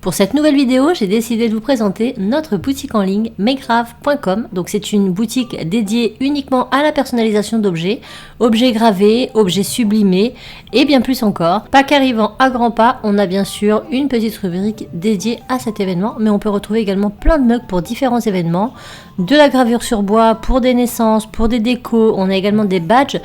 Pour cette nouvelle vidéo, j'ai décidé de vous présenter notre boutique en ligne makegrave.com. Donc c'est une boutique dédiée uniquement à la personnalisation d'objets, objets gravés, objets sublimés et bien plus encore. Pâques arrivant à grands pas, on a bien sûr une petite rubrique dédiée à cet événement, mais on peut retrouver également plein de mugs pour différents événements, de la gravure sur bois pour des naissances, pour des décos, on a également des badges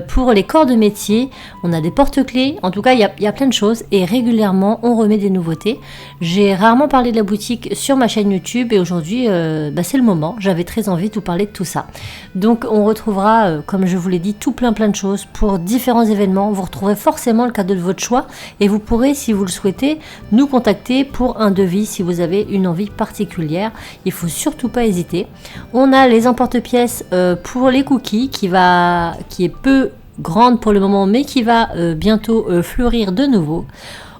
pour les corps de métier, on a des porte-clés, en tout cas il y a plein de choses et régulièrement on remet des nouveautés. J'ai rarement parlé de la boutique sur ma chaîne YouTube et aujourd'hui c'est le moment, j'avais très envie de vous parler de tout ça. Donc on retrouvera, comme je vous l'ai dit, tout plein de choses pour différents événements, vous retrouverez forcément le cadeau de votre choix et vous pourrez, si vous le souhaitez, nous contacter pour un devis si vous avez une envie particulière, il faut surtout pas hésiter. On a les emporte-pièces pour les cookies qui est peu grande pour le moment mais qui va bientôt fleurir de nouveau.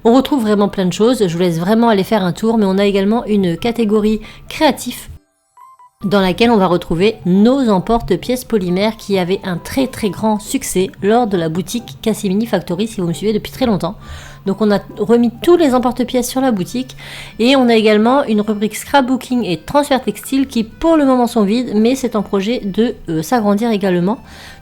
On retrouve vraiment plein de choses, je vous laisse vraiment aller faire un tour, mais on a également une catégorie créatif dans laquelle on va retrouver nos emporte-pièces polymères qui avaient un très grand succès lors de la boutique Cassimini Factory si vous me suivez depuis très longtemps. Donc on a remis tous les emporte-pièces sur la boutique et on a également une rubrique scrapbooking et transfert textile qui pour le moment sont vides, mais c'est en projet de s'agrandir également.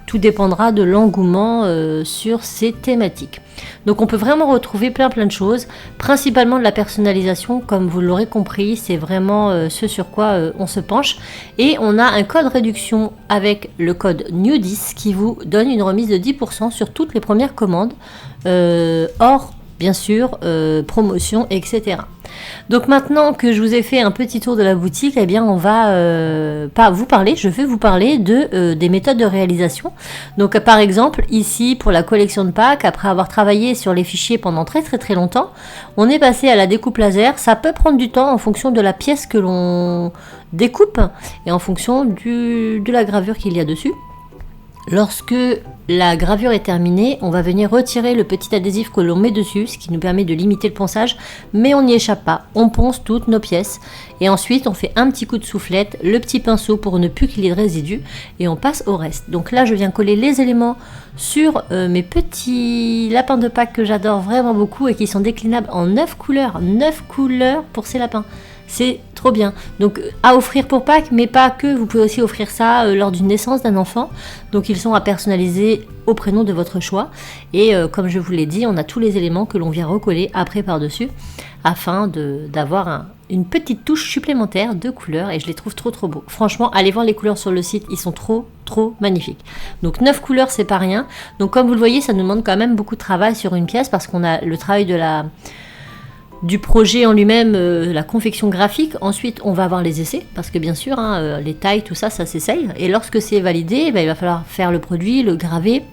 Tout dépendra de l'engouement sur ces thématiques. Donc on peut vraiment retrouver plein de choses, principalement de la personnalisation, comme vous l'aurez compris, c'est vraiment ce sur quoi on se penche. Et on a un code réduction avec le code NEW10 qui vous donne une remise de 10% sur toutes les premières commandes, hors bien sûr, promotion, etc. Donc maintenant que je vous ai fait un petit tour de la boutique, eh bien on va je vais vous parler des méthodes de réalisation. Donc par exemple, ici pour la collection de Pâques, après avoir travaillé sur les fichiers pendant très longtemps, on est passé à la découpe laser. Ça peut prendre du temps en fonction de la pièce que l'on découpe et en fonction de la gravure qu'il y a dessus. Lorsque la gravure est terminée, on va venir retirer le petit adhésif que l'on met dessus, ce qui nous permet de limiter le ponçage, mais on n'y échappe pas, on ponce toutes nos pièces et ensuite on fait un petit coup de soufflette, le petit pinceau pour ne plus qu'il y ait de résidus et on passe au reste. Donc là je viens coller les éléments sur mes petits lapins de Pâques que j'adore vraiment beaucoup et qui sont déclinables en 9 couleurs pour ces lapins. C'est trop bien. Donc à offrir pour Pâques, mais pas que. Vous pouvez aussi offrir ça lors d'une naissance d'un enfant. Donc ils sont à personnaliser au prénom de votre choix. Et comme je vous l'ai dit, on a tous les éléments que l'on vient recoller après par-dessus afin d'avoir une petite touche supplémentaire de couleurs. Et je les trouve trop beaux. Franchement, allez voir les couleurs sur le site. Ils sont trop magnifiques. Donc 9 couleurs, c'est pas rien. Donc comme vous le voyez, ça nous demande quand même beaucoup de travail sur une pièce parce qu'on a le travail du projet en lui-même, la confection graphique. Ensuite, on va avoir les essais, parce que bien sûr, les tailles, tout ça, ça s'essaye. Et lorsque c'est validé, il va falloir faire le produit, le graver,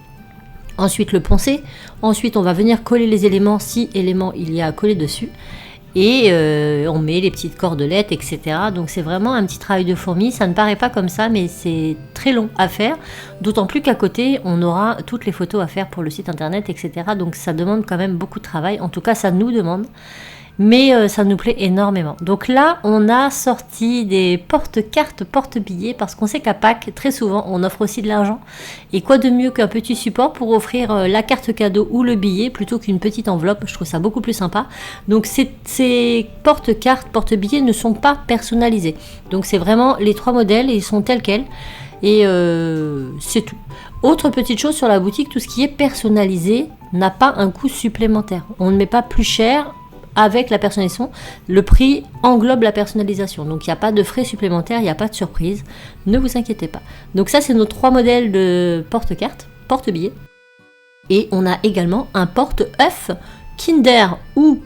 ensuite le poncer. Ensuite, on va venir coller les éléments, si éléments il y a à coller dessus. Et on met les petites cordelettes, etc. Donc c'est vraiment un petit travail de fourmi. Ça ne paraît pas comme ça, mais c'est très long à faire. D'autant plus qu'à côté, on aura toutes les photos à faire pour le site internet, etc. Donc ça demande quand même beaucoup de travail. En tout cas, ça nous demande. Mais ça nous plaît énormément. Donc là, on a sorti des porte-cartes, porte-billets, parce qu'on sait qu'à Pâques, très souvent, on offre aussi de l'argent. Et quoi de mieux qu'un petit support pour offrir la carte cadeau ou le billet, plutôt qu'une petite enveloppe. Je trouve ça beaucoup plus sympa. Donc ces porte-cartes, porte-billets ne sont pas personnalisés. Donc c'est vraiment les 3 modèles, et ils sont tels quels. Et c'est tout. Autre petite chose sur la boutique, tout ce qui est personnalisé n'a pas un coût supplémentaire. On ne met pas plus cher avec la personnalisation, le prix englobe la personnalisation. Donc il n'y a pas de frais supplémentaires, il n'y a pas de surprise. Ne vous inquiétez pas. Donc ça, c'est nos 3 modèles de porte-cartes, porte-billets. Et on a également un porte-œuf Kinder ou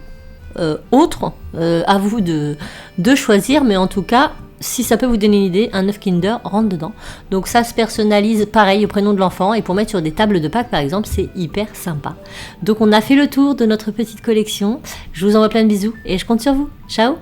autre. À vous de choisir, mais en tout cas, si ça peut vous donner une idée, un œuf Kinder rentre dedans. Donc ça se personnalise pareil au prénom de l'enfant et pour mettre sur des tables de Pâques par exemple, c'est hyper sympa. Donc on a fait le tour de notre petite collection. Je vous envoie plein de bisous et je compte sur vous. Ciao!